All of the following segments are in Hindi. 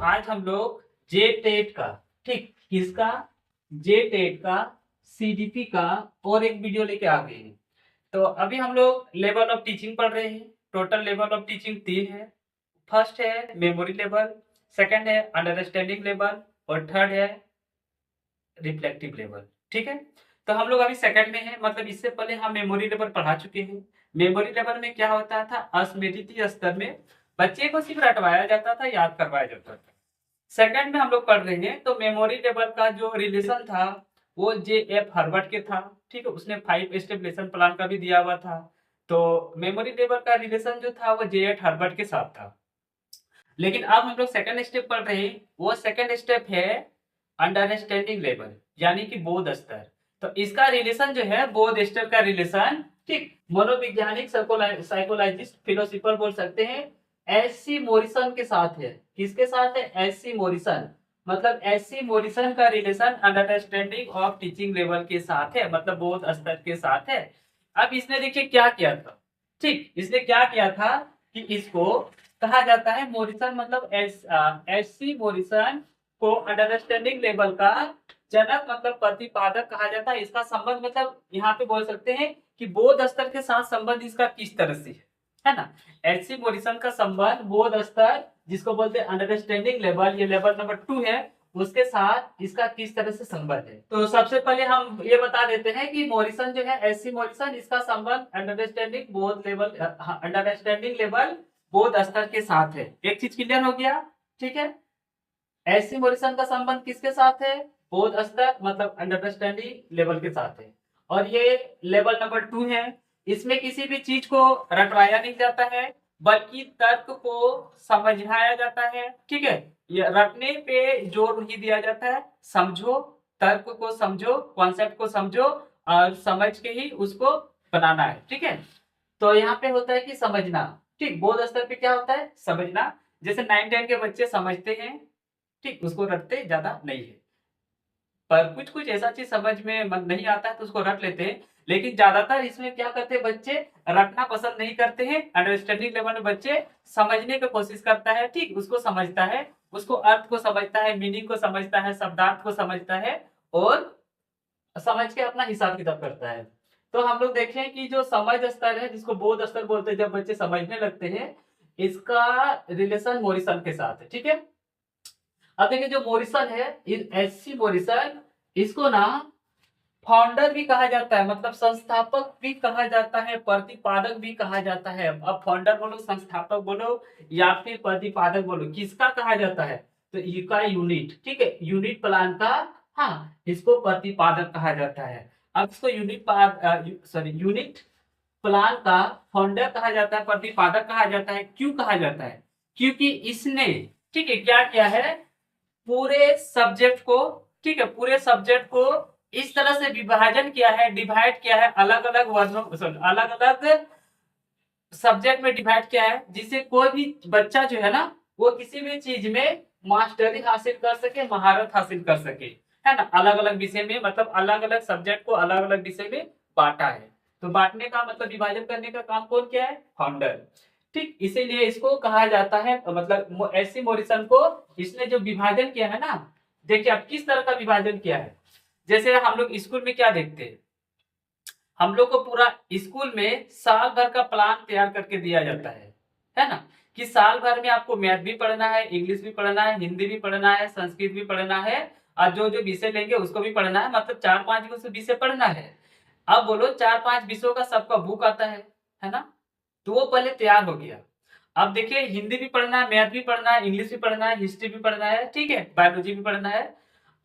आज हम लोग जे टेट का, ठीक, किसका, जे टेट का, सीडीपी का और एक वीडियो लेके आ गए हैं। तो अभी हम लोग लेवल ऑफ टीचिंग पढ़ रहे हैं। टोटल लेवल ऑफ टीचिंग 3 है। फर्स्ट है मेमोरी लेवल, सेकंड है अंडरस्टैंडिंग लेवल और थर्ड है रिफ्लेक्टिव लेवल। ठीक है, तो हम लोग अभी सेकंड में है, मतलब इससे पहले हम मेमोरी लेवल पढ़ा चुके हैं। मेमोरी लेवल में क्या होता था, स्मृति स्तर में बच्चे को सिर्फ रटवाया जाता था, याद करवाया जाता था। सेकंड में हम लोग पढ़ रहे हैं, तो मेमोरी लेवल का जो रिलेशन था वो जे एफ हर्बर्ट के था। ठीक है, उसने 5 स्टेप लेसन प्लान का भी दिया हुआ था। तो मेमोरी लेवल का रिलेशन जो था वो जे एफ हर्बर्ट के साथ था। लेकिन अब हम लोग सेकंड स्टेप पढ़ रहे हैं, वो सेकंड स्टेप है अंडरस्टैंडिंग लेवल, यानी कि बोध स्तर। तो इसका रिलेशन जो है बोध स्तर का रिलेशन, ठीक, मनोवैज्ञानिक साइकोलॉजिस्ट फिलोसोफर बोल सकते हैं, एस.सी. मॉरिसन के साथ है। किसके साथ है? एस.सी. मॉरिसन। मतलब एस.सी. मॉरिसन का relation understanding of teaching level के साथ है, मतलब बोध स्तर के साथ है। अब इसने देखिए क्या किया था, ठीक, इसने क्या किया था कि इसको कहा जाता है मॉरिसन, मतलब एस.सी. मॉरिसन को अंडरस्टैंडिंग लेवल का जनक मतलब प्रतिपादक कहा जाता है। इसका संबंध मतलब यहाँ पे बोल सकते हैं कि बोध स्तर के साथ संबंध इसका किस तरह से है ना। एच.सी. मॉरिसन का संबंध बोध स्तर, जिसको बोलते हैं अंडरस्टैंडिंग लेवल, ये लेवल नंबर 2 है, उसके साथ इसका किस तरह से संबंध है। तो सबसे पहले हम ये बता देते हैं कि मॉरिसन जो है, एच.सी. मॉरिसन, इसका संबंध अंडरस्टैंडिंग बोध लेवल, अंडरस्टैंडिंग लेवल बोध स्तर के साथ है। एक चीज क्लियर हो गया, ठीक है। एस.सी. मॉरिसन का संबंध किसके साथ है? बोध स्तर मतलब अंडरस्टैंडिंग लेवल के साथ है। और ये लेवल नंबर 2 है। इसमें किसी भी चीज को रटवाया नहीं जाता है, बल्कि तर्क को समझाया जाता है। ठीक है, ये रटने पे जोर नहीं दिया जाता है। समझो, तर्क को समझो, कॉन्सेप्ट को समझो और समझ के ही उसको बनाना है। ठीक है, तो यहाँ पे होता है कि समझना, ठीक, बोध स्तर पे क्या होता है? समझना। जैसे 9-10 के बच्चे समझते हैं, ठीक, उसको रटते ज्यादा नहीं है, पर कुछ कुछ ऐसा चीज समझ में मन नहीं आता है तो उसको रट लेते हैं। लेकिन ज्यादातर इसमें क्या करते हैं, बच्चे रटना पसंद नहीं करते हैं। अंडरस्टैंडिंग लेवल में बच्चे समझने की कोशिश करता है, ठीक, उसको समझता है, उसको अर्थ को समझता है, मीनिंग को समझता है, शब्दार्थ को समझता है और समझ के अपना हिसाब किताब करता है। तो हम लोग देखें कि जो समझ स्तर है, जिसको बोध स्तर बोलते हैं, जब बच्चे समझने लगते हैं, इसका रिलेशन मॉरिसन के साथ है। ठीक है, अब देखिए जो मॉरिसन है, एस.सी. मॉरिसन, इसको ना फाउंडर भी कहा जाता है, मतलब संस्थापक भी कहा जाता है, प्रतिपादक भी कहा जाता है। अब फाउंडर बोलो, संस्थापक बोलो या फिर प्रतिपादक बोलो, किसका कहा जाता है? तो इसका यूनिट, ठीक है, यूनिट प्लान का, हाँ, इसको प्रतिपादक कहा जाता है। अब इसको यूनिट प्लान का फाउंडर कहा जाता है, प्रतिपादक कहा जाता है। क्यों कहा जाता है? क्योंकि इसने, ठीक है, क्या किया है, पूरे सब्जेक्ट को, ठीक है, पूरे सब्जेक्ट को इस तरह से विभाजन किया है, डिवाइड किया है, अलग अलग वर्णों, अलग अलग सब्जेक्ट में डिवाइड किया है, जिससे कोई भी बच्चा जो है ना, वो किसी भी चीज में मास्टरी हासिल कर सके, महारत हासिल कर सके, है ना। अलग अलग विषय में, मतलब अलग अलग सब्जेक्ट को अलग अलग विषय में बांटा है। तो बांटने का मतलब विभाजन करने का काम कौन किया है? फाउंडर। ठीक, इसीलिए इसको कहा जाता है, मतलब एस.सी. मॉरिसन को इसने जो विभाजन किया है ना, देखिए अब किस तरह का विभाजन किया है। जैसे हम लोग स्कूल में क्या देखते हैं, हम लोग को पूरा स्कूल में साल भर का प्लान तैयार करके दिया जाता है ना, कि साल भर में आपको मैथ भी पढ़ना है, इंग्लिश भी पढ़ना है, हिंदी भी पढ़ना है, संस्कृत भी पढ़ना है और जो जो विषय लेंगे उसको भी पढ़ना है, मतलब 4-5 विषय पढ़ना है। अब बोलो 4-5 विषयों का सबका बुक आता है ना, तो वो पहले तैयार हो गया। अब देखिए हिंदी भी पढ़ना है, मैथ भी पढ़ना है, इंग्लिश भी पढ़ना है, हिस्ट्री भी पढ़ना है, ठीक है, बायोलॉजी भी पढ़ना है।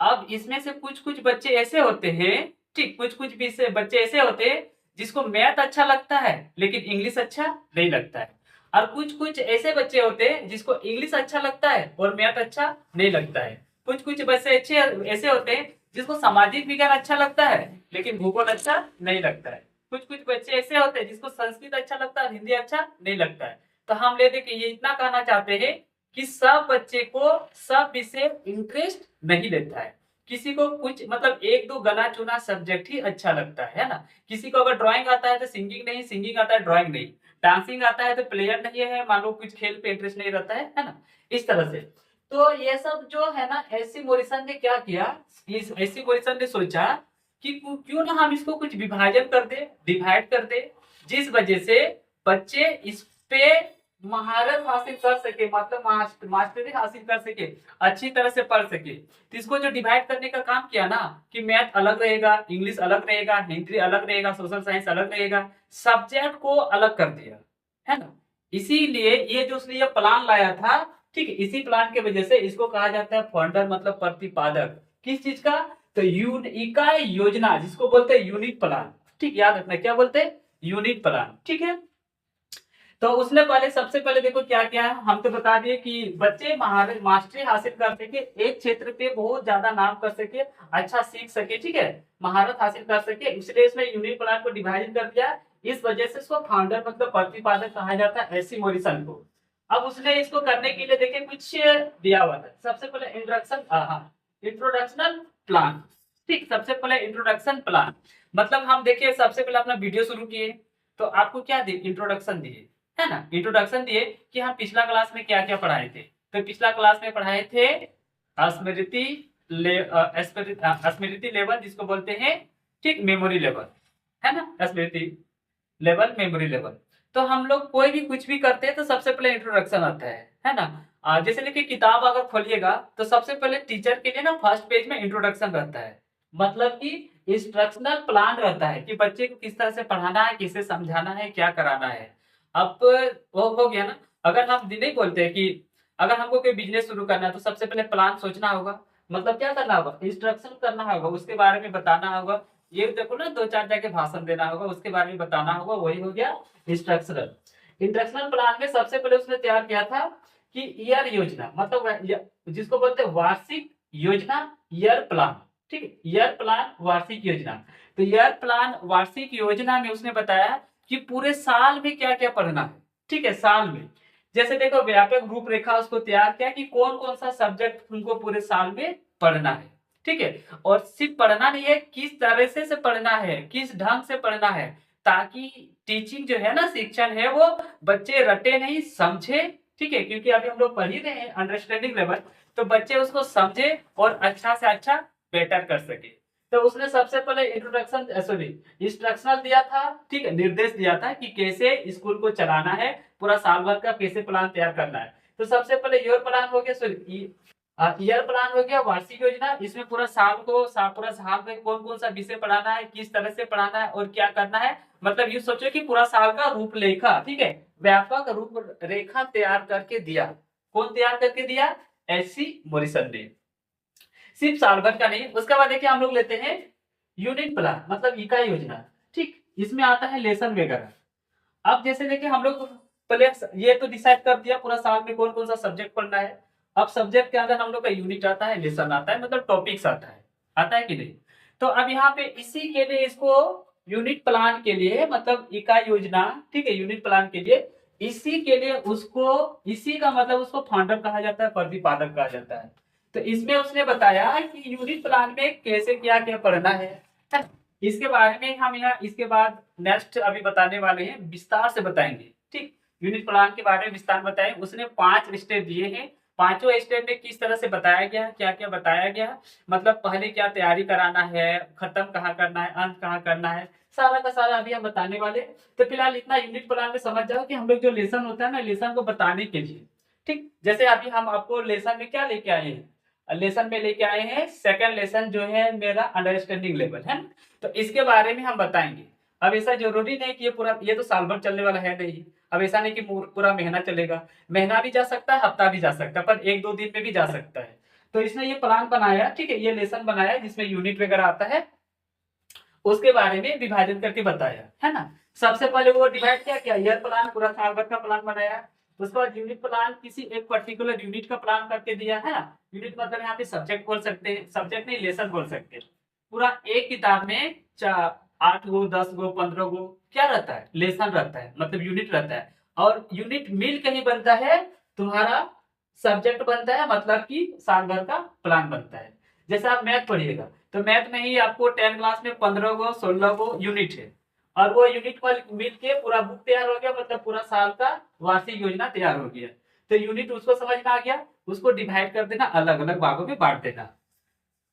अब इसमें से कुछ कुछ बच्चे ऐसे होते हैं, ठीक, कुछ कुछ विषय बच्चे ऐसे होते हैं जिसको मैथ अच्छा लगता है लेकिन इंग्लिश अच्छा नहीं लगता है। और कुछ कुछ ऐसे बच्चे होते हैं जिसको इंग्लिश अच्छा लगता है और मैथ अच्छा नहीं लगता है। कुछ कुछ बच्चे अच्छे ऐसे होते हैं जिसको सामाजिक विज्ञान अच्छा लगता है लेकिन भूगोल अच्छा नहीं लगता है। कुछ कुछ बच्चे ऐसे होते हैं जिसको संस्कृत अच्छा लगता है, हिंदी अच्छा नहीं लगता है। तो हम ले देखिए ये इतना कहना चाहते हैं कि सब बच्चे को सब विषय इंटरेस्ट नहीं लेता है। किसी को कुछ मतलब एक दो गना चुना सब्जेक्ट ही अच्छा लगता है ना। किसी को अगर ड्राइंग आता है तो सिंगिंग नहीं, सिंगिंग आता है ड्राइंग नहीं, डांसिंग आता है तो प्लेयर नहीं है, मान लो कुछ खेल पे इंटरेस्ट नहीं रहता है ना, इस तरह से। तो ये सब जो है ना, एससी मॉरिसन ने क्या किया, इस एससी मॉरिसन ने सोचा कि क्यों ना हम इसको कुछ विभाजन कर दे, डिवाइड कर दे, जिस वजह से बच्चे इस पे महारत हासिल कर सके, मतलब मास्टरी हासिल कर सके, अच्छी तरह से पढ़ सके। तो इसको जो डिवाइड करने का काम किया ना, कि मैथ अलग रहेगा, इंग्लिश अलग रहेगा, हिंदी अलग रहेगा, सोशल साइंस अलग रहेगा, सब्जेक्ट को अलग कर दिया, है ना। इसीलिए ये जो उसने ये प्लान लाया था, ठीक है, इसी प्लान के वजह से इसको कहा जाता है फाउंडर, मतलब प्रतिपादक किस चीज का, तो इकाई योजना, जिसको बोलते हैं यूनिट प्लान। ठीक, याद रखना क्या बोलते हैं, यूनिट प्लान। ठीक है, तो उसने पहले सबसे पहले देखो क्या क्या है, हम तो बता दिए कि बच्चे मास्टरी हासिल कर सके, एक क्षेत्र पे बहुत ज्यादा नाम कर सके, अच्छा सीख सके, ठीक है, महारत हासिल कर सके, इसलिए इसमें यूनिट प्लान को डिवाइड कर दिया। इस वजह से इसको फाउंडर मतलब प्रतिपादक कहा जाता है, एससी मॉरिसन को। अब उसने इसको करने के लिए देखिए कुछ दिया हुआ था। सबसे पहले इंट्रोडक्शनल प्लान। ठीक, सबसे पहले इंट्रोडक्शन प्लान, मतलब हम देखिए सबसे पहले अपना वीडियो शुरू किए, तो आपको क्या दिए, इंट्रोडक्शन दिए, है ना, इंट्रोडक्शन दिए कि हम पिछला क्लास में क्या क्या पढ़ाए थे। तो पिछला क्लास में पढ़ाए थे स्मृति स्मृति लेवल, जिसको बोलते हैं, ठीक, मेमोरी लेवल, है ना, स्मृति लेवल, मेमोरी लेवल। तो हम लोग कोई भी कुछ भी करते हैं तो सबसे पहले इंट्रोडक्शन आता है ना। जैसे देखिए किताब अगर खोलिएगा तो सबसे पहले टीचर के लिए ना फर्स्ट पेज में इंट्रोडक्शन रहता है, मतलब कि इंस्ट्रक्शनल प्लान रहता है कि बच्चे को किस तरह से पढ़ाना है, किसे समझाना है, क्या कराना है। अब वो हो गया ना। अगर हम नहीं बोलते कि अगर हमको कोई बिजनेस शुरू करना है तो सबसे पहले प्लान सोचना होगा, मतलब क्या करना होगा, इंस्ट्रक्शन करना होगा, उसके बारे में बताना होगा। ये देखो ना, 2-4 जगह भाषण देना होगा, उसके बारे में बताना होगा, वही हो गया इंस्ट्रक्शनल। इंस्ट्रक्शनल प्लान में सबसे पहले उसने तैयार किया था कि ईयर योजना, मतलब जिसको बोलते हैं वार्षिक योजना, ईयर प्लान। ठीक है, ईयर प्लान वार्षिक योजना। तो ईयर प्लान वार्षिक योजना में उसने बताया कि पूरे साल में क्या क्या पढ़ना है। ठीक है, साल में जैसे देखो व्यापक रूपरेखा उसको तैयार किया कि कौन कौन सा सब्जेक्ट तुमको पूरे साल में पढ़ना है। ठीक है, और सिर्फ पढ़ना नहीं है, किस तरह से पढ़ना है, किस ढंग से पढ़ना है, ताकि टीचिंग जो है ना, शिक्षण है, वो बच्चे रटे नहीं, समझे। ठीक है, क्योंकि अभी हम लोग पढ़ ही रहे हैं अंडरस्टैंडिंग लेवल, तो बच्चे उसको समझे और अच्छा से अच्छा बेटर कर सके। तो उसने सबसे पहले इंस्ट्रक्शनल दिया था, ठीक है, निर्देश दिया था कि कैसे स्कूल को चलाना है, पूरा साल भर का कैसे प्लान तैयार करना है। तो सबसे पहले ईयर प्लान हो गया, ईयर प्लान हो गया, वार्षिक योजना। इसमें पूरा साल में कौन कौन सा विषय पढ़ाना है, किस तरह से पढ़ाना है और क्या करना है, मतलब ये सोचो कि पूरा साल का रूपरेखा, ठीक है, व्यापक रूपरेखा तैयार करके दिया। कौन तैयार करके दिया, एससी मॉरिसन ने। सिर्फ साल भर का नहीं। उसके बाद देखिए हम लोग लेते हैं यूनिट प्लान, मतलब इकाई योजना। ठीक, इसमें आता है लेसन वगैरह। अब जैसे देखिए हम लोग पहले ये तो डिसाइड कर दिया पूरा साल में कौन कौन सा सब्जेक्ट पढ़ना है। अब सब्जेक्ट के अंदर हम लोग का यूनिट आता है, लेसन आता है, मतलब टॉपिक्स आता है कि नहीं। तो अब यहाँ पे इसी के लिए इसको यूनिट प्लान के लिए, मतलब इकाई योजना, ठीक है, यूनिट प्लान के लिए, इसी के लिए उसको, इसी का मतलब उसको फाउंडर कहा जाता है, प्रतिपादक कहा जाता है। तो इसमें उसने बताया कि यूनिट प्लान में कैसे क्या क्या पढ़ना है। इसके बारे में हम यहाँ इसके बाद नेक्स्ट अभी बताने वाले हैं, विस्तार से बताएंगे। ठीक, यूनिट प्लान के बारे में विस्तार बताएं। उसने 5 स्टेप दिए हैं, पांचों स्टेप में किस तरह से बताया गया, क्या क्या बताया गया, मतलब पहले क्या तैयारी कराना है, खत्म कहाँ करना है, अंत कहाँ करना है, सारा का सारा अभी हम बताने वाले। तो फिलहाल इतना यूनिट प्लान में समझ जाओ कि हम लोग जो लेसन होता है ना, लेसन को बताने के लिए, ठीक, जैसे अभी हम आपको लेसन में क्या लेके आए हैं, लेसन में लेके आए हैं सेकंड लेसन जो है मेरा अंडरस्टैंडिंग लेवल है। तो इसके बारे में हम बताएंगे। अब ऐसा जरूरी नहीं कि ये तो साल भर चलने वाला है नहीं। अब ऐसा नहीं कि पूरा महीना चलेगा, महीना भी जा सकता है, हफ्ता भी जा सकता है, पर 1-2 दिन में भी जा सकता है। तो इसने ये प्लान बनाया, ठीक है, ये लेसन बनाया जिसमें यूनिट वगैरह आता है, उसके बारे में विभाजन करके बताया, है ना। सबसे पहले वो डिवाइड किया ईयर प्लान, पूरा साल भर का प्लान बनाया। उसके बाद यूनिट प्लान किसी एक पर्टिकुलर यूनिट का प्लान करके दिया, है ना। यूनिट मतलब यहाँ पे सब्जेक्ट बोल सकते हैं, सब्जेक्ट नहीं लेसन बोल सकते हैं। पूरा एक किताब में 8 गो 10 गो 15 गो क्या रहता है, लेसन रहता है, मतलब यूनिट रहता है। और यूनिट मिल के ही बनता है तुम्हारा सब्जेक्ट बनता है, मतलब कि साल भर का प्लान बनता है। जैसे आप मैथ पढ़िएगा तो मैथ में ही आपको 10 क्लास में 15 गो 16 गो यूनिट है, और वो यूनिट मिल के पूरा बुक तैयार हो गया, मतलब पूरा साल का वार्षिक योजना तैयार हो गया। तो यूनिट उसको समझ में आ गया, उसको डिवाइड कर देना, अलग अलग भागों में बांट देना।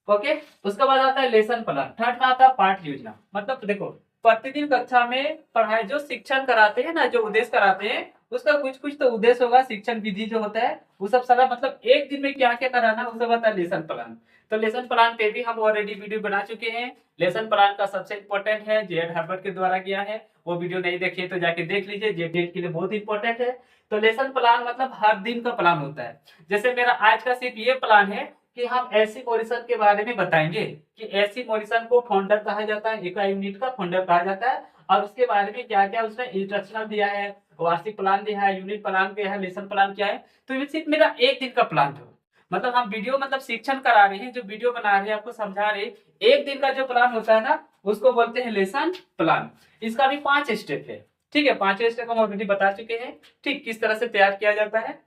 ओके, उसके बाद आता है लेसन प्लान। थर्ड में आता है पाठ योजना। मतलब देखो, प्रतिदिन कक्षा में पढ़ाई जो शिक्षण कराते हैं ना, जो उद्देश्य कराते हैं, उसका कुछ कुछ तो उद्देश्य होगा। शिक्षण विधि जो होता है वो सब सारा, मतलब एक दिन में क्या क्या कराना, वो सब आता है लेसन प्लान। तो लेसन प्लान पे भी हम ऑलरेडी वीडियो बना चुके हैं। लेसन प्लान का सबसे इंपॉर्टेंट है, जे.एड हार्वर्ड के द्वारा किया है। वो वीडियो नहीं देखिए तो जाके देख लीजिए, जे.टेट के लिए बहुत इंपॉर्टेंट है। तो लेसन प्लान मतलब हर दिन का प्लान होता है। जैसे मेरा आज का सिर्फ ये प्लान है कि हम एसी मॉरिसन के बारे में बताएंगे कि एसी मॉरिसन को फाउंडर कहा जाता है, इकाई यूनिट का फाउंडर कहा जाता है, और उसके बारे में क्या क्या उसने इंस्ट्रक्शनल दिया है, वार्षिक प्लान दिया है, यूनिट प्लान क्या है, लेसन प्लान क्या है। तो ये सिर्फ मेरा एक दिन का प्लान था। मतलब हम वीडियो मतलब शिक्षण करा रहे हैं, जो वीडियो बना रहे हैं आपको समझा रहे हैं, एक दिन का जो प्लान होता है ना, उसको बोलते हैं लेसन प्लान। इसका भी 5 स्टेप है। ठीक है, 5 स्टेप हम ऑलरेडी बता चुके हैं। ठीक, किस तरह से तैयार किया जाता है।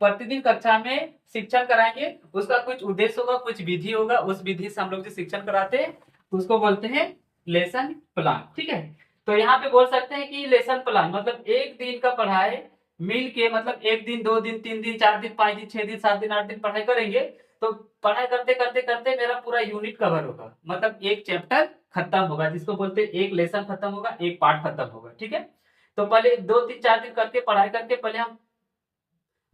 प्रतिदिन कक्षा में शिक्षण कराएंगे, उसका कुछ उद्देश्य होगा, कुछ विधि होगा, उस विधि से हम लोग जो शिक्षण कराते हैं उसको बोलते हैं लेसन प्लान। ठीक है, तो यहाँ पे बोल सकते हैं कि लेसन प्लान मतलब एक दिन का पढ़ाई मिल के, मतलब एक दिन, 2 दिन, 3 दिन, 4 दिन, 5 दिन, 6 दिन, 7 दिन, 8 दिन पढ़ाई करेंगे, तो पढ़ाई करते करते करते मेरा पूरा यूनिट कवर होगा। मतलब एक चैप्टर खत्म होगा, जिसको बोलते हैं एक लेसन खत्म होगा, एक पार्ट खत्म होगा। ठीक है, तो पहले 2 3 4 दिन करके पढ़ाई करके पहले हम,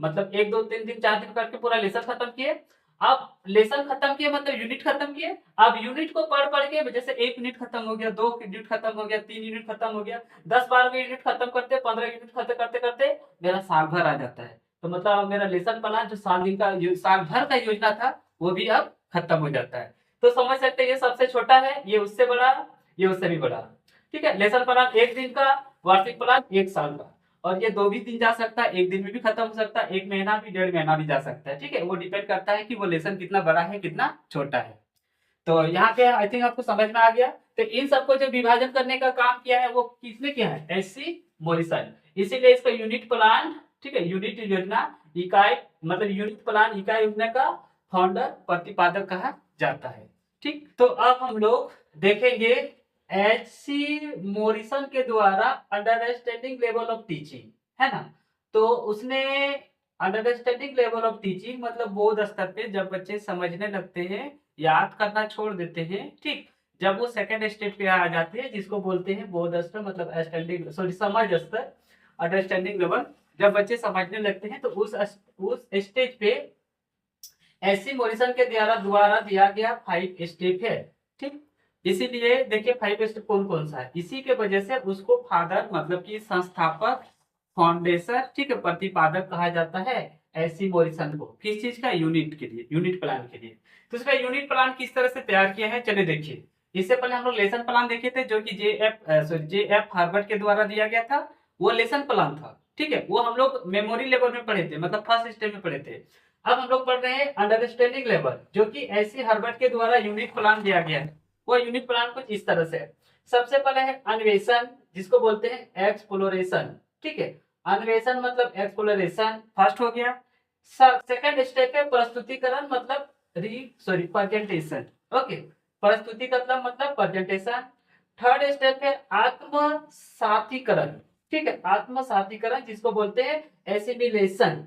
मतलब 1 2 3 दिन 4 दिन करके पूरा लेसन खत्म किए। अब लेसन खत्म किए मतलब यूनिट खत्म किए। अब यूनिट को पढ़ पढ़ के, जैसे 1 यूनिट खत्म हो गया, 2 यूनिट खत्म हो गया, 3 यूनिट खत्म हो गया, 10 12 यूनिट खत्म करते, 15 यूनिट खत्म करते करते मेरा साल भर आ जाता है। तो मतलब मेरा लेसन प्लान जो साल दिन का, साल भर का योजना था, वो भी अब खत्म हो जाता है। तो समझ सकते हैं, ये सबसे छोटा है, ये उससे बड़ा, ये उससे भी बड़ा। ठीक है, लेसन प्लान एक दिन का, वार्षिक प्लान एक साल का। और ये 2 भी दिन जा सकता है, एक दिन में भी खत्म हो सकता है, 1 महीना भी, 1.5 महीना भी जा सकता है। ठीक है, वो डिपेंड करता है कि वो लेसन कितना बड़ा है, कितना छोटा है। तो यहाँ पे आई थिंक आपको समझ में आ गया। तो इन सबको जो विभाजन करने का काम किया है वो किसने किया है, एससी मॉरिसन। इसीलिए इसका यूनिट प्लान, ठीक है, यूनिट योजना, इकाई, मतलब यूनिट प्लान इकाई योजना का फाउंडर, प्रतिपादक कहा जाता है। ठीक, तो अब हम लोग देखेंगे एच.सी. मॉरिसन के द्वारा अंडरस्टैंडिंग लेवल ऑफ टीचिंग, है ना। तो उसने अंडरस्टैंडिंग लेवल ऑफ टीचिंग मतलब बोध स्तर पे जब बच्चे समझने लगते हैं, याद करना छोड़ देते हैं, ठीक, जब वो सेकंड स्टेज पे आ जाते हैं, जिसको बोलते हैं बोध स्तर, मतलब स्टैंडिंग, सॉरी, समझ स्तर, अंडरस्टैंडिंग लेवल, जब बच्चे समझने लगते हैं, तो उस स्टेज पे एस.सी. मॉरिसन के द्वारा दिया गया 5 स्टेप है। ठीक, इसीलिए देखिए 5 स्टेप कौन कौन सा है, इसी के वजह से उसको फादर, मतलब कि संस्थापक, फाउंडेशन, ठीक है, प्रतिपादक कहा जाता है एस.सी. मॉरिसन को। किस चीज का, यूनिट के लिए, यूनिट प्लान के लिए। तो इसका यूनिट प्लान किस तरह से तैयार किया है, चलिए देखिए। इससे पहले हम लोग लेसन प्लान देखे थे, जो कि जे.एफ हार्वर्ड के द्वारा दिया गया था, वो लेसन प्लान था। ठीक है, वो हम लोग मेमोरी लेवल में पढ़े थे, मतलब फर्स्ट स्टेप में पढ़े थे। अब हम लोग पढ़ रहे हैं अंडरस्टैंडिंग लेवल, जो कि एस.सी. हार्वर्ड के द्वारा यूनिट प्लान दिया गया है। वो यूनिट प्लान कुछ इस तरह से है। सबसे पहले है अन्वेषण, जिसको बोलते हैं एक्सप्लोरेशन। ठीक है, अन्वेषण मतलब एक्सप्लोरेशन, फर्स्ट हो गया। सेकंड स्टेप है प्रस्तुतिकरण, मतलब प्रेजेंटेशन। ओके, प्रस्तुति मतलब प्रेजेंटेशन। थर्ड स्टेप है आत्मसातीकरण। ठीक है, आत्मसातीकरण, जिसको बोलते हैं एसिमिलेशन।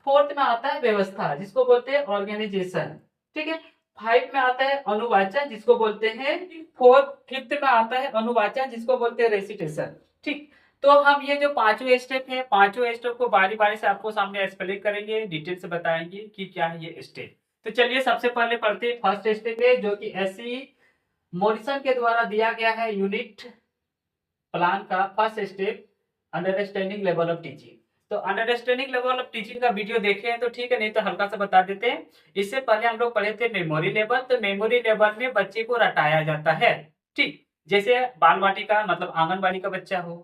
फोर्थ में आता है व्यवस्था, जिसको बोलते हैं ऑर्गेनाइजेशन। ठीक है, 5 में आता है अनुवाचन, जिसको बोलते हैं फिफ्थ में आता है अनुवाचन, जिसको बोलते हैं रेसिटेशन। ठीक, तो हम ये जो पांचों स्टेप है, पांचों स्टेप को बारी बारी से आपको सामने एक्सप्लेन करेंगे, डिटेल से बताएंगे कि क्या है ये स्टेप। तो चलिए सबसे पहले पढ़ते हैं फर्स्ट स्टेप है, जो कि एस.सी. मॉरिसन के द्वारा दिया गया है यूनिट प्लान का first step, understanding level of teaching. तो अंडरस्टैंडिंग लेवल ऑफ टीचिंग का वीडियो देखे हैं तो ठीक है, नहीं तो हल्का सा बता देते हैं। इससे पहले हम लोग पढ़े थे मेमोरी लेवल। तो मेमोरी लेवल में बच्चे को रटाया जाता है। ठीक, जैसे बाल वाटिका मतलब आंगनबाड़ी का बच्चा हो,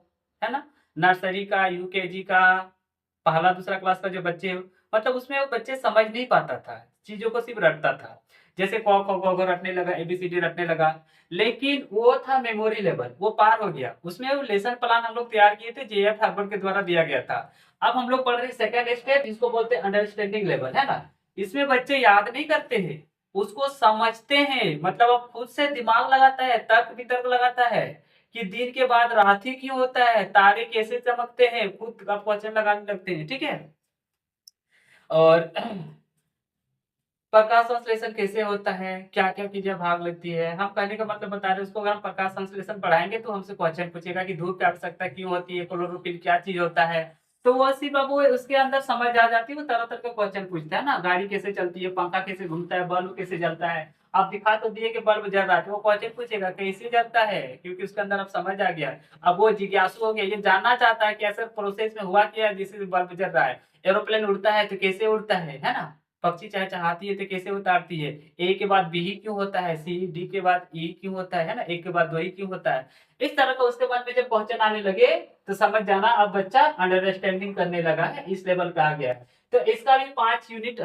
है ना, नर्सरी का, यूकेजी का, पहला दूसरा क्लास का जो बच्चे हो, मतलब उसमें वो बच्चे समझ नहीं पाता था, चीजों को सिर्फ रटता था। जैसे क ख ग घ रटने लगा, एबीसीडी रटने लगा, लेकिन वो था मेमोरी लेवल, वो पार हो गया। उसमें वो लेसन प्लान हम लोग तैयार किए थे, जे.एफ हार्वर्ड के द्वारा दिया गया था। अब हम लोग पढ़ रहे हैं सेकंड स्टेप, जिसको बोलते हैं अंडरस्टैंडिंग लेवल, है ना। इसमें बच्चे याद नहीं करते हैं, उसको समझते हैं, मतलब अब खुद से दिमाग लगाता है, तर्क वितर्क लगाता है कि दिन के बाद रात ही क्यों होता है, तारे कैसे चमकते हैं, खुद का क्वेश्चन लगाने लगते हैं। ठीक है, और प्रकाश संश्लेषण कैसे होता है, क्या क्या चीजें भाग लेती है, हम कहने का मतलब बता रहे हैं उसको। अगर हम प्रकाश संश्लेषण पढ़ाएंगे तो हमसे क्वेश्चन पूछेगा कि धूप की आवश्यकता क्यों होती है, क्लोरोफिल क्या चीज होता है, तो वो सिर्फ अब वो उसके अंदर समझ आ जाती है। वो तरह तरह का क्वेश्चन पूछता है ना, गाड़ी कैसे चलती है, पंखा कैसे घूमता है, बल्ब कैसे जलता है। आप दिखा तो दिए कि बल्ब जल रहा है, तो वो क्वेश्चन पूछेगा कैसे जलता है, क्योंकि उसके अंदर अब समझ आ गया। अब वो जिज्ञासु हो गया, ये जानना चाहता है कि ऐसा प्रोसेस में हुआ क्या है जिससे बल्ब जल रहा है। एरोप्लेन उड़ता है तो कैसे उड़ता है ना। पक्षी चहचहाती है तो कैसे उतारती है, ए के बाद बी ही क्यों होता है, सी डी के बाद ई क्यों होता है ना, एक के बाद दो ही क्यों होता है। इस तरह का उसके मन में जब क्वेश्चन आने लगे तो समझ जाना अब बच्चा अंडरस्टैंडिंग करने लगा है, इस लेवल पे आ गया है। तो इसका भी 5 यूनिट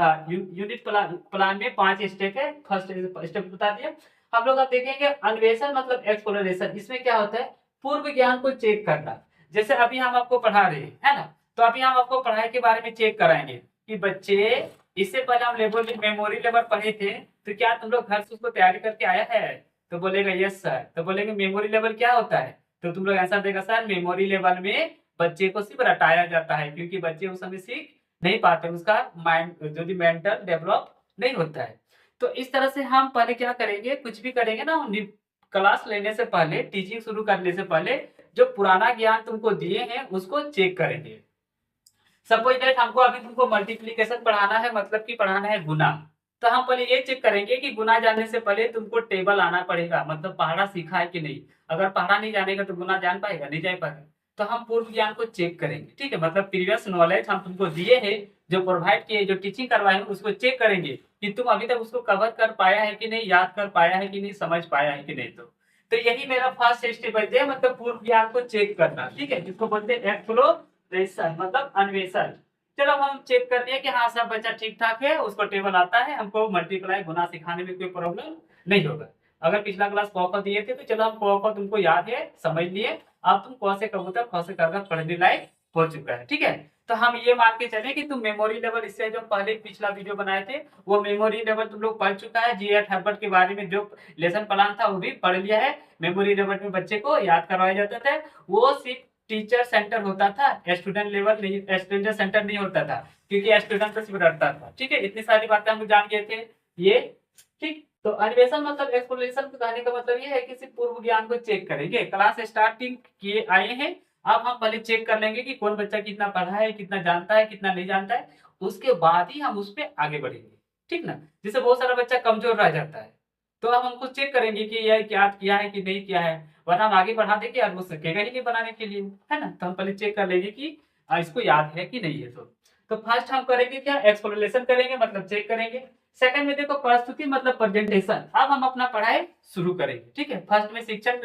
यूनिट प्लान में 5 स्टेप है। फर्स्ट स्टेप बता दिया हम लोग। अब देखेंगे अन्वेषण मतलब एक्सप्लोरेशन। इसमें क्या होता है, पूर्व ज्ञान को चेक करना। जैसे अभी हम आपको पढ़ा रहे हैं है ना, तो अभी हम आपको पढ़ाई के बारे में चेक कराएंगे कि बच्चे, इससे पहले हम लेवल मेमोरी लेवल पढ़े थे, तो क्या तुम लोग घर से उसको तैयारी करके आया है, तो बोलेगा यस सर। तो बोलेंगे मेमोरी लेवल क्या होता है, तो तुम लोग आंसर देगा सर मेमोरी लेवल में बच्चे को सिर्फ रटाया जाता है, क्योंकि बच्चे उस समय सीख नहीं पाते, उसका माइंड जो भी मेंटल डेवलप नहीं होता है। तो इस तरह से हम पहले क्या करेंगे, कुछ भी करेंगे ना, क्लास लेने से पहले, टीचिंग शुरू करने से पहले जो पुराना ज्ञान तुमको दिए हैं उसको चेक करेंगे। सपोज दैट हमको अभी तुमको मल्टीप्लीकेशन पढ़ाना है, मतलब कि पढ़ाना है गुना, तो हम पहले ये चेक करेंगे कि गुना जानने से पहले तुमको टेबल आना पड़ेगा, मतलब पहाड़ा सीखा है कि नहीं। अगर पहाड़ा नहीं जानेगा तो गुना जान पाएगा, नहीं जान पाएगा। तो हम पूर्व ज्ञान को चेक करेंगे, ठीक है, मतलब प्रीवियस नॉलेज हम तुमको दिए हैं, जो प्रोवाइड किए, जो टीचिंग करवाए हैं, उसको चेक करेंगे कि तुम अभी तक उसको कवर कर पाया है कि नहीं, याद कर पाया है कि नहीं, समझ पाया है कि नहीं। तो यही मेरा फर्स्ट स्टेप है, मतलब पूर्व ज्ञान को चेक करना, ठीक है, जिसको बोलते हैं एक्सप्लोरेशन मतलब अन्वेषण। चलो हम चेक कर लिए कि हाँ सब बच्चा ठीक ठाक है, उसको टेबल आता है, हमको मल्टीप्लाई गुना सिखाने में कोई प्रॉब्लम नहीं होगा। अगर पिछला क्लास क ख दिए थे तो चलो हम क ख तुमको याद है, समझ लिए, अब तुम क से कबूतर ख से करकर पढ़ने लायक हो चुका है, ठीक है। तो हम ये मान के चले कि तुम मेमोरी लेवल, इससे जो पहले पिछला वीडियो बनाए थे वो मेमोरी लेवल तुम लोग पढ़ चुका है। जी.एच. हर्बर्ट के बारे में जो लेसन प्लान था वो भी पढ़ लिया है। मेमोरी लेवल में बच्चे को याद करवाया जाता था, वो सिर्फ टीचर सेंटर होता था, स्टूडेंट लेवल नहीं, स्टूडेंट सेंटर नहीं होता था, क्योंकि स्टूडेंट तो सिर्फ डरता था, ठीक है। इतनी सारी बातें हम जान गए थे ये, ठीक। तो अन्वेषण मतलब एक्सप्लोरेशन कहने का मतलब ये है कि सिर्फ पूर्व ज्ञान को चेक करेंगे। क्लास स्टार्टिंग किए आए हैं, अब हम पहले चेक कर लेंगे कि कौन बच्चा कितना पढ़ा है, कितना जानता है, कितना नहीं जानता है, उसके बाद ही हम उस पर आगे बढ़ेंगे, ठीक ना। जैसे बहुत सारा बच्चा कमजोर रह जाता है, तो अब हमको चेक करेंगे कि यह क्या किया है कि नहीं किया है, वरना हम आगे बढ़ा देंगे और वो सकेगा ही नहीं बनाने के लिए, है ना। तो हम पहले चेक कर लेंगे कि इसको याद है कि नहीं है। तो फर्स्ट हम करेंगे क्या, एक्सप्लोरेशन करेंगे, मतलब चेक करेंगे। सेकंड में देखो प्रस्तुति मतलब प्रेजेंटेशन। अब हम अपना पढ़ाई शुरू करेंगे, ठीक है। फर्स्ट में शिक्षण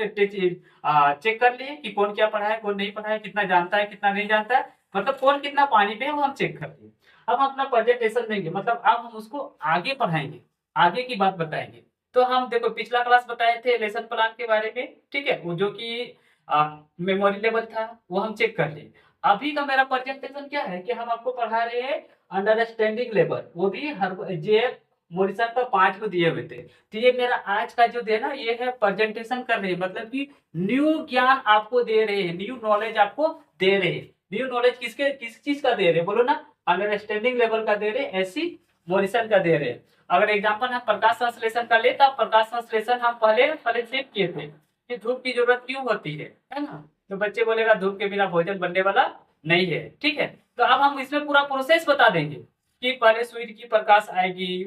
चेक कर लिए कि कौन क्या पढ़ा है, कौन नहीं पढ़ा है, कितना जानता है, कितना नहीं जानता है, मतलब कौन कितना पानी पे है वो हम चेक कर लिए। अब हम अपना प्रेजेंटेशन देंगे, मतलब अब हम उसको आगे पढ़ाएंगे, आगे की बात बताएंगे। तो हम देखो पिछला क्लास बताए थे लेसन प्लान के बारे में, ठीक है, वो जो कि मेमोरी लेवल था वो हम चेक कर लिए। अभी का मेरा प्रेजेंटेशन क्या है कि हम आपको पढ़ा रहे हैं अंडरस्टैंडिंग लेवल, वो भी हर जे मोरिसन का 5 को दिए हुए थे। तो ये मेरा आज का जो देना ये है प्रेजेंटेशन कर रहे हैं, मतलब कि न्यू ज्ञान आपको दे रहे हैं, न्यू नॉलेज आपको दे रहे हैं। न्यू नॉलेज किसके किस चीज का दे रहे हैं बोलो ना, अंडरस्टैंडिंग लेवल का दे रहे हैं, ऐसी मोरिसन का दे रहे हैं। अगर एग्जांपल हम प्रकाश संश्लेषण का ले, तो प्रकाश संश्लेषण हम पहले चेक किए थे कि धूप की जरूरत क्यों होती है ना। तो बच्चे बोलेगा धूप के बिना भोजन बनने वाला नहीं है, ठीक है। तो अब हम इसमें पूरा प्रोसेस बता देंगे कि पहले सूर्य की प्रकाश आएगी,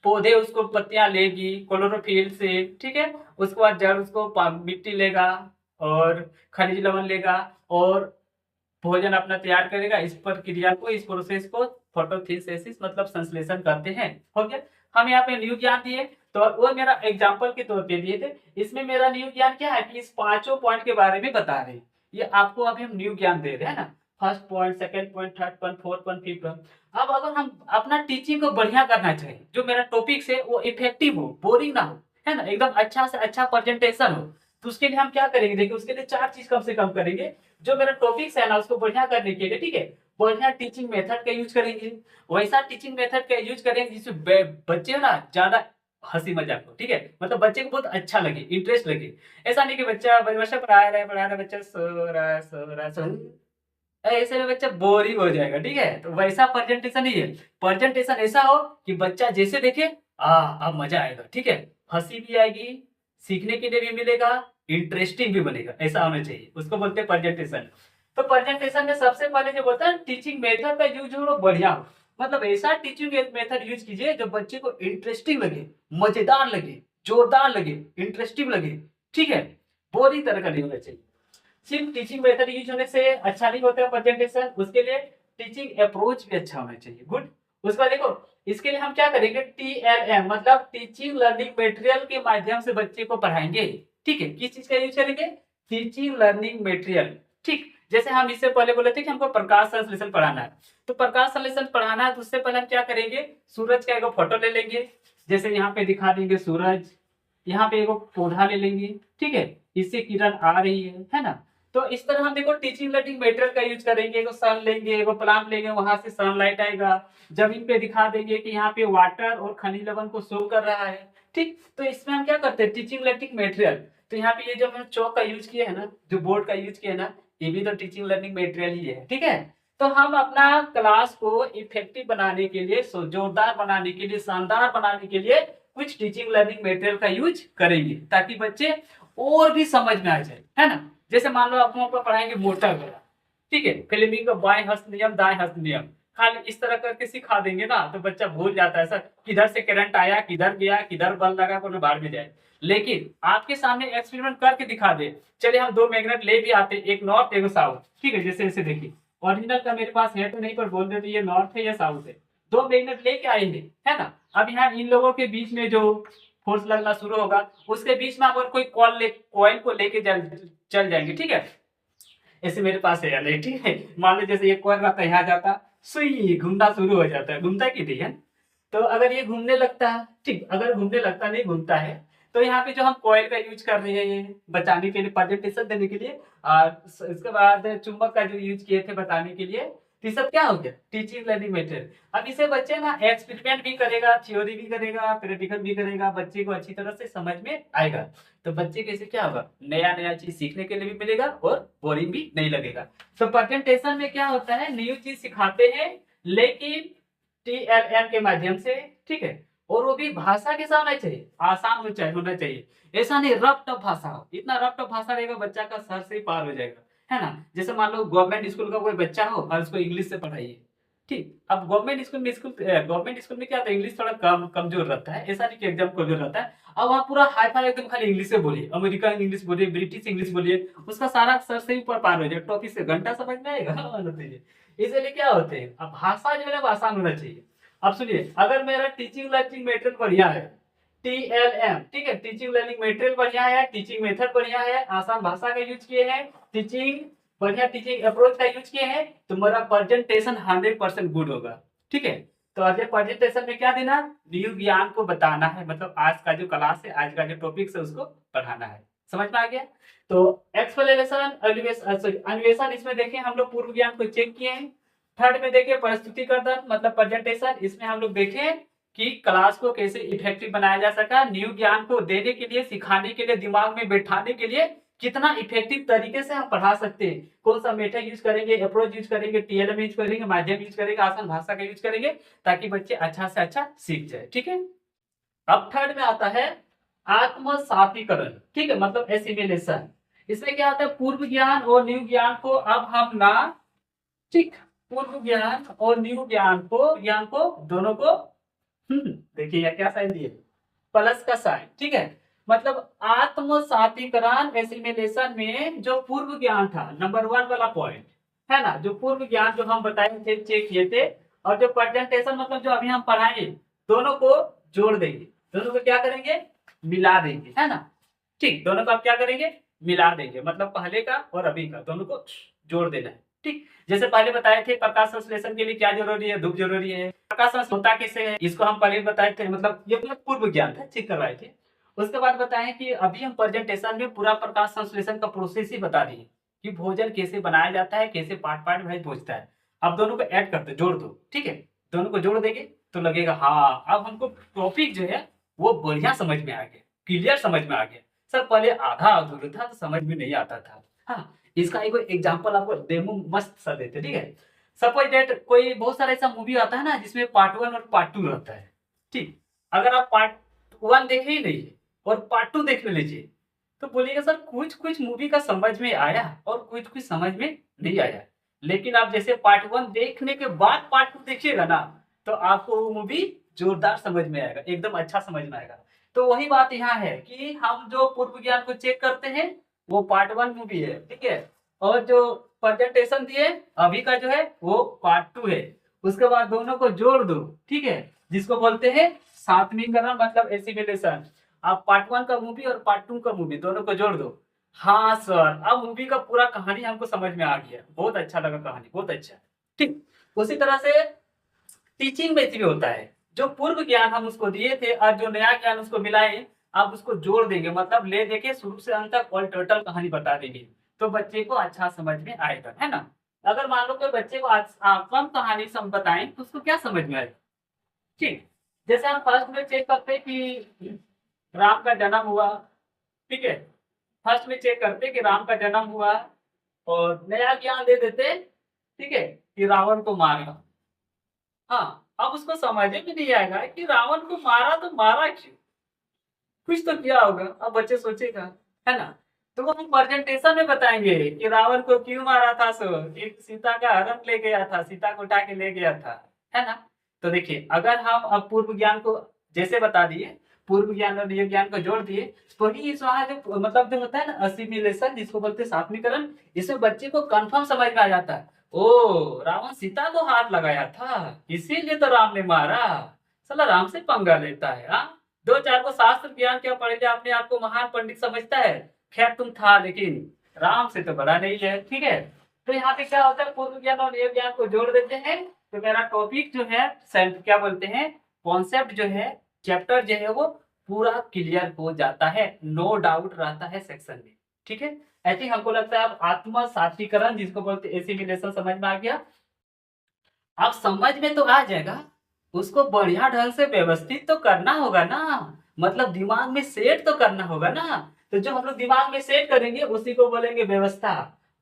पौधे उसको पत्तियां लेगी क्लोरोफिल से, ठीक है, उसके बाद जड़ उसको मिट्टी लेगा और खनिज लवण लेगा और भोजन अपना तैयार करेगा। इस प्रक्रिया को, इस प्रोसेस को फोटोसिंथेसिस मतलब संश्लेषण कहते हैं, हो गया। हम यहाँ पे न्यू ज्ञान दिए, तो वो मेरा एग्जांपल के तौर पे दिए थे। इसमें मेरा न्यू ज्ञान क्या है कि इस पांचों पॉइंट के बारे में बता रहे हैं, ये आपको अभी हम न्यू ज्ञान दे रहे हैं ना। First point, second point, third point, fourth point, fifth point. अब अगर हम अपना टीचिंग को बढ़िया करना चाहिए, जो मेरा टॉपिक है वो इफेक्टिव हो, बोरिंग ना हो, है ना, एकदम अच्छा से अच्छा प्रेजेंटेशन हो, तो उसके लिए हम क्या करेंगे, देखिए उसके लिए 4 चीज कम से कम करेंगे। जो मेरा टॉपिक्स है ना उसको बढ़िया करने के लिए, ठीक है, बढ़िया टीचिंग मेथड का यूज करेंगे, वैसा टीचिंग मेथड का यूज करेंगे जिसमें बच्चे ना ज्यादा हंसी मजाक हो, ठीक है, मतलब बच्चे को बहुत अच्छा लगे, इंटरेस्ट लगे। ऐसा नहीं कि बच्चा बच्चा पढ़ा रहा है बच्चा सो रहा है ऐसे में बच्चा बोरिंग हो जाएगा, ठीक है। तो वैसा प्रेजेंटेशन ही है। प्रेजेंटेशन ऐसा हो कि बच्चा जैसे देखे अब मजा आएगा, ठीक है, हंसी भी आएगी, सीखने के लिए भी मिलेगा, इंटरेस्टिंग भी बनेगा, ऐसा होना चाहिए, उसको बोलते हैं प्रेजेंटेशन। तो प्रेजेंटेशन में सबसे पहले जो बोलता है टीचिंग मेथड का यूज हो बढ़िया हो, मतलब ऐसा टीचिंग मेथड यूज कीजिए जो बच्चे को इंटरेस्टिंग लगे, मजेदार लगे, जोरदार लगे, इंटरेस्टिंग लगे, ठीक है, बोरिंग तरह का नहीं होना चाहिए। सिर्फ टीचिंग मेथड यूज होने से अच्छा नहीं होता प्रेजेंटेशन, उसके लिए टीचिंग अप्रोच भी अच्छा होना चाहिए। गुड। उसके बाद देखो, इसके लिए हम क्या करेंगे, TLM मतलब टीचिंग लर्निंग मटेरियल के माध्यम से बच्चे को पढ़ाएंगे, ठीक है। किस चीज का यूज करेंगे, टीचिंग लर्निंग मटेरियल, ठीक। जैसे हम इससे पहले बोले थे कि हमको प्रकाश संश्लेषण पढ़ाना है, तो प्रकाश संश्लेषण पढ़ाना है तो उससे पहले हम क्या करेंगे, सूरज का एक फोटो ले लेंगे, जैसे यहाँ पे दिखा देंगे सूरज, यहाँ पे एक पौधा ले लेंगे, ठीक है, इससे किरण आ रही है ना। तो इस तरह हम देखो टीचिंग लर्निंग मटेरियल का यूज करेंगे, एगो सन लेंगे, एगो प्लांट लेंगे, वहां से सनलाइट आएगा, जमीन पे दिखा देंगे कि यहाँ पे वाटर और खनिज लवण को शो कर रहा है, ठीक। तो इसमें हम क्या करते हैं, टीचिंग लर्निंग मटेरियल। तो यहाँ पे ये जो हम चौक का यूज किया है ना, जो बोर्ड का यूज किया है ना, ये भी तो टीचिंग लर्निंग मटेरियल ही है, ठीक है। तो हम अपना क्लास को इफेक्टिव बनाने के लिए, जोरदार बनाने के लिए, शानदार बनाने के लिए कुछ टीचिंग लर्निंग मटेरियल का यूज करेंगे, ताकि बच्चे और भी समझ में आ जाए, है ना। जैसे मान लो आप पढ़ाएंगे मोटर वगैरह, ठीक है, फ्लेमिंग का बाएं हस्त नियम, दाएं हस्त नियम, खाली इस तरह करके सिखा देंगे ना तो बच्चा भूल जाता है सर, किधर से करंट आया, किधर गया, किधर बल लगा, कोनो बाहर में जाए। लेकिन आपके सामने एक्सपेरिमेंट करके दिखा दे, चलिए हम 2 मैग्नेट ले भी आते, एक नॉर्थ एक साउथ, ठीक है, जैसे ऐसे देखिए, ओरिजिनल का मेरे पास है तो नहीं, पर बोल देते ये नॉर्थ है या साउथ है, 2 मैग्नेट लेके आएंगे, है ना। अब यहाँ इन लोगों के बीच में जो फोर्स लगना शुरू होगा, उसके बीच में अगर कोई कॉइल को लेके चल जाएंगे, ठीक है, ऐसे मेरे पास है यार, ठीक है, मान लो जैसे ये कॉइल रहता है, यहाँ जाता, सुई घूमना शुरू हो जाता है, घूमता कि नहीं है। तो अगर ये घूमने लगता है, ठीक, अगर घूमने लगता नहीं घूमता है, तो यहाँ पे जो हम कॉइल का यूज कर रहे हैं बचाने के लिए, प्रेजेंटेशन देने के लिए, और इसके बाद चुंबक का जो यूज किए थे बताने के लिए, तो सब क्या हो गया, टीचिंग लर्निंग मेथड। अब इसे बच्चे ना एक्सपेरिमेंट भी करेगा, थ्योरी भी करेगा, प्रैक्टिकल भी करेगा, बच्चे को अच्छी तरह से समझ में आएगा। तो बच्चे कैसे क्या होगा, नया नया चीज सीखने के लिए भी मिलेगा और बोरिंग भी नहीं लगेगा। तो प्रेजेंटेशन में क्या होता है, न्यू चीज सिखाते हैं, लेकिन TLM के माध्यम से, ठीक है, और वो भी भाषा के साथ होना चाहिए, आसान होना चाहिए, ऐसा नहीं रफ टफ भाषा हो, इतना रफ टफ भाषा रहेगा बच्चा का सर से पार हो जाएगा, है ना। जैसे मान लो गवर्नमेंट स्कूल का कोई बच्चा हो और उसको इंग्लिश से पढ़ाइए, ठीक। अब गवर्नमेंट स्कूल में क्या होता है, इंग्लिश थोड़ा कमजोर रहता है, ऐसा नहीं कि एकदम कमजोर रहता है। अब वहाँ पूरा हाई फाई एकदम खाली इंग्लिश से बोलिए, अमेरिकन इंग्लिश बोलिए, ब्रिटिश इंग्लिश बोलिए, उसका सारा सर से ऊपर पार हो जाए, टॉपिक से घंटा समझ में आएगा। इसलिए क्या होते हैं, अब भाषा जो है ना आसान होना चाहिए। अब सुनिए, अगर मेरा टीचिंग लर्निंग मटेरियल बढ़िया है, TLM, ठीक है, टीचिंग लर्निंग मटेरियल बढ़िया है, टीचिंग मेथड बढ़िया है, आसान भाषा का यूज किए हैं, बढ़िया टीचिंग अप्रोच का यूज किए हैं, तो मेरा प्रेजेंटेशन 100% गुड होगा, ठीक है। तो आज प्रेजेंटेशन में क्या देना, न्यू ज्ञान को बताना है, मतलब आज का जो क्लास है, आज का जो टॉपिक है उसको पढ़ाना है, समझ में आ गया। तो एक्सप्लेनेशन, अन्वेषण, इसमें देखें हम लोग पूर्व ज्ञान को चेक किए हैं। थर्ड में देखिए प्रस्तुतिकरण मतलब प्रेजेंटेशन, इसमें हम लोग देखें कि क्लास को कैसे इफेक्टिव बनाया जा सका, न्यू ज्ञान को देने के लिए, सिखाने के लिए, दिमाग में बैठाने के लिए कितना इफेक्टिव तरीके से हम पढ़ा सकते हैं, कौन सा मेथड यूज करेंगे, अप्रोच यूज करेंगे, TLM यूज करेंगे, माध्यम यूज करेंगे, आसान भाषा का यूज करेंगे, ताकि बच्चे अच्छा से अच्छा सीख जाए, ठीक है। अब थर्ड में आता है आत्म सातीकरण, ठीक है, मतलब एसिमिलेशन। इसमें क्या आता है, पूर्व ज्ञान और न्यू ज्ञान को अब हम ना, ठीक, पूर्व ज्ञान और न्यू ज्ञान को दोनों को, देखिए यह क्या साइन दिए, प्लस का साइन, ठीक है। मतलब आत्म सातीकरण एसिमिलेशन में जो पूर्व ज्ञान था, नंबर 1 वाला पॉइंट है ना, जो पूर्व ज्ञान जो हम बताए थे, चेक किए थे, और जो प्रेजेंटेशन मतलब जो अभी हम पढ़ाएंगे, दोनों को जोड़ देंगे, दोनों को क्या करेंगे, मिला देंगे, है ना, ठीक। दोनों को आप क्या करेंगे, मिला देंगे, मतलब पहले का और अभी का दोनों को जोड़ देना है, ठीक। जैसे पहले बताए थे प्रकाश संश्लेषण के लिए क्या जरूरी है, धूप जरूरी है, प्रकाश संश्लेषण होता कैसे है, इसको हम पहले बताए थे, मतलब ये अपना पूर्व ज्ञान था, चेक करवाए थे। उसके बाद बताएं कि अभी हम प्रेजेंटेशन में पूरा प्रकाश संश्लेषण का प्रोसेस ही बता दिए कि भोजन कैसे बनाया जाता है, कैसे पार्ट पार्ट में पहुंचता है। अब दोनों को ऐड करते, जोड़ दो, ठीक है, दोनों को जोड़ देंगे तो लगेगा हाँ अब हमको टॉपिक जो है वो बढ़िया समझ में आ गया, क्लियर समझ में आ गया। सर पहले आधा अधूरा था तो समझ में नहीं आता था, हाँ, इसका एक एग्जांपल आपको डेमो मस्त सा देते, ठीक है। सपोज दैट कोई बहुत सारा ऐसा मूवी आता है ना जिसमें पार्ट 1 और पार्ट 2 रहता है, ठीक। अगर आप पार्ट 1 देखे ही नहीं है और पार्ट 2 देख लीजिए, तो बोलिएगा सर कुछ-कुछ मूवी का समझ में आया और कुछ-कुछ समझ में नहीं आया। लेकिन आप जैसे पार्ट 1 देखने के बाद पार्ट 2 देखिएगा ना, तो आपको वो मूवी जोरदार समझ में आएगा, एकदम अच्छा समझ में आएगा। तो वही बात यहाँ है कि हम जो पूर्व ज्ञान को चेक करते हैं, वो पार्ट 1 मूवी है, ठीक है। और जो प्रेजेंटेशन दिए अभी का जो है वो पार्ट 2 है। उसके बाद दोनों को जोड़ दो, ठीक है, जिसको बोलते हैं सात्विकरण मतलब एसिमिलेशन। आप पार्ट 1 का मूवी और पार्ट 2 का मूवी दोनों को जोड़ दो। हाँ सर, अब मूवी का पूरा कहानी हमको समझ में आ गया, बहुत अच्छा लगा कहानी, बहुत अच्छा, ठीक। उसी तरह से टीचिंग में भी होता है, जो पूर्व ज्ञान हम उसको दिए थे और जो नया ज्ञान उसको मिलाए, आप उसको जोड़ देंगे, मतलब ले देके शुरू से अंत तक ऑल टोटल कहानी बता देंगे, तो बच्चे को अच्छा समझ में आएगा, है ना। अगर मान लो कोई बच्चे को कम कहानी सम बताएं तो उसको क्या समझ में आएगा, ठीक। जैसे हम फर्स्ट में चेक करते हैं कि राम का जन्म हुआ, ठीक है। फर्स्ट में चेक करते कि राम का जन्म हुआ और नया ज्ञान दे देते, ठीक है, कि रावण को मारा। हाँ, अब उसको समझ में नहीं आएगा कि रावण को मारा तो मारा क्यों? कुछ तो किया होगा, अब बच्चे सोचेगा, है ना। तो वो हम प्रेजेंटेशन में बताएंगे कि रावण को क्यों मारा था, सो एक सीता का हरण ले गया था, सीता को उठा के ले गया था, है ना। तो देखिए, अगर हम अब पूर्व ज्ञान को जैसे बता दिए, पूर्व ज्ञान और नए ज्ञान को जोड़ दिए, तो ही इस वहाँ जो मतलब जो होता है ना असिमिलेशन, जिसको बोलते हैं सात्विकरण, इसमें बच्चे को कंफर्म समझ में आ जाता है। ओ, रावण सीता को हाथ लगाया था, इसीलिए तो राम ने मारा। साला राम से पंगा लेता है, हाँ। दो चार को शास्त्र ज्ञान क्या पढ़े अपने आप को महान पंडित समझता है। खैर तुम था, लेकिन राम से तो बड़ा नहीं है, ठीक है। तो यहाँ पे क्या होता है, पूर्व ज्ञान और नए ज्ञान को जोड़ देते हैं, तो मेरा टॉपिक जो है क्या बोलते हैं, कॉन्सेप्ट जो है, चैप्टर जो है वो पूरा क्लियर हो जाता है, नो डाउट रहता है सेक्शन में, ठीक है। आई थिंक हमको लगता है अब आत्म सात्विकरण जिसको बोलते हैं एसिमिलेशन समझ में आ गया। अब समझ में तो आ जाएगा, उसको बढ़िया ढंग से व्यवस्थित तो करना होगा ना, मतलब दिमाग में सेट तो करना होगा ना। तो जो हम लोग दिमाग में सेट करेंगे उसी को बोलेंगे व्यवस्था,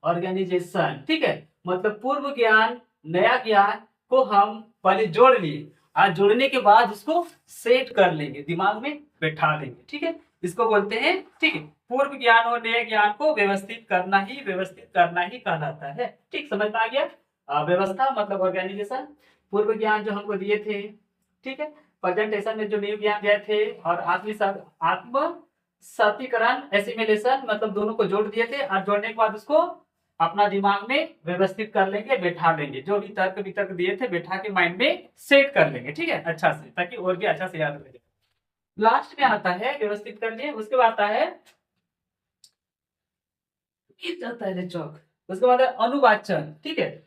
ऑर्गेनाइजेशन, ठीक है। मतलब पूर्व ज्ञान नया ज्ञान को हम पहले जोड़ लिए, और जोड़ने के बाद उसको सेट कर लेंगे, दिमाग में बैठा देंगे, ठीक है। इसको बोलते हैं, ठीक है, पूर्व ज्ञान और नए ज्ञान को व्यवस्थित करना ही कहलाता है, ठीक। समझ में आ गया। व्यवस्था मतलब ऑर्गेनाइजेशन, पूर्व ज्ञान जो हमको दिए थे, ठीक है, प्रेजेंटेशन में जो न्यू ज्ञान दिए थे, और आत्म सात्विकरण एसिमिलेशन मतलब दोनों को जोड़ दिए थे, और जोड़ने के बाद उसको अपना दिमाग में व्यवस्थित कर लेंगे, बैठा लेंगे, जो भी तर्क वितर्क दिए थे बैठा के माइंड में सेट कर लेंगे, ठीक है, अच्छा से, ताकि और भी अच्छा से याद रहे। लास्ट में आता है व्यवस्थित कर लिए, उसके बाद आता है चौक, उसके बाद अनुवाचन, ठीक है,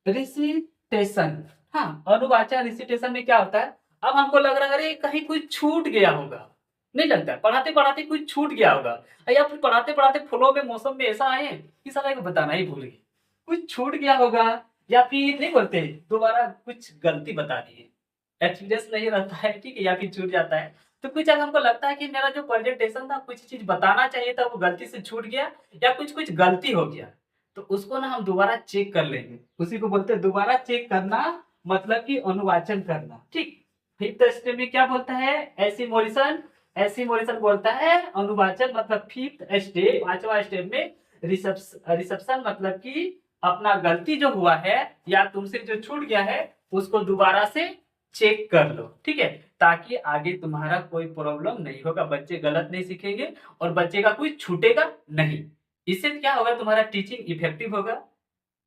रिसिटेशन। हाँ, अनुवाचन रिसिटेशन में क्या होता है, अब हमको लग रहा है अरे कहीं कुछ छूट गया होगा, नहीं लगता है, पढ़ाते पढ़ाते कुछ छूट गया होगा, या फिर पढ़ाते पढ़ाते फ्लो में मौसम में ऐसा आए कि साला को बताना ही भूल गए, कुछ छूट गया होगा, या फिर नहीं बोलते दोबारा कुछ गलती बता दिए, एक्सपीरियंस नहीं रहता है, ठीक है, या फिर छूट जाता है। तो कुछ अगर हमको लगता है कि मेरा जो प्रेजेंटेशन था कुछ चीज बताना चाहिए था वो गलती से छूट गया, या कुछ कुछ गलती हो गया, तो उसको ना हम दोबारा चेक कर लेंगे, उसी को बोलते हैं दोबारा चेक करना, मतलब कि अनुवाचन करना, ठीक। फिफ्थ स्टेप में क्या बोलता है, एसिमोलेशन, एसिमोलेशन बोलता है अनुवाचन, मतलब फिफ्थ स्टेप, पांचवा स्टेप में रिसेप्शन मतलब कि अपना गलती जो हुआ है या तुमसे जो छूट गया है उसको दोबारा से चेक कर लो, ठीक है, ताकि आगे तुम्हारा कोई प्रॉब्लम नहीं होगा, बच्चे गलत नहीं सीखेंगे और बच्चे का कुछ छूटेगा नहीं। इससे क्या होगा, तुम्हारा टीचिंग इफेक्टिव होगा,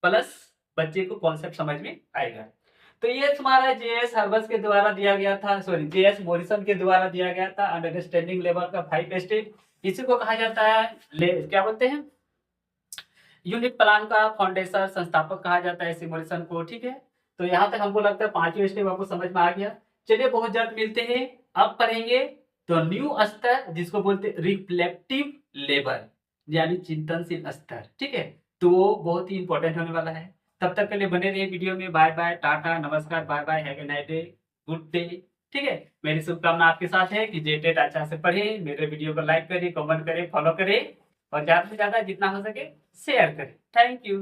प्लस बच्चे को कॉन्सेप्ट समझ में आएगा। तो ये तुम्हारा जेएस हर्बस के द्वारा दिया गया था, सॉरी जेएस मॉरिसन के द्वारा दिया गया था अंडरस्टैंडिंग लेवल का 5 स्टेप। इसी को कहा जाता है क्या बोलते हैं, यूनिट प्लान का फाउंडेशन संस्थापक कहा जाता है सिमुलेशन को, ठीक है। तो यहाँ तक हमको लगता है पांचवें स्टेप आपको समझ में आ गया। चलिए बहुत जल्द मिलते हैं, अब पढ़ेंगे तो न्यू स्तर जिसको बोलते हैं रिफ्लेक्टिव लेवल, यानी चिंतनशील स्तर, ठीक है। तो वो बहुत ही इंपॉर्टेंट होने वाला है। तब तक के लिए बने रहिए वीडियो में। बाय बाय, टाटा, नमस्कार, bye bye, have a nice day, good day, ठीक है। मेरी शुभकामना आपके साथ है कि जेटेट अच्छा से पढ़े, मेरे वीडियो को लाइक करें, कमेंट करें, फॉलो करें। और ज़्यादा से ज़्यादा जितना हो सके शेयर करें। Thank you.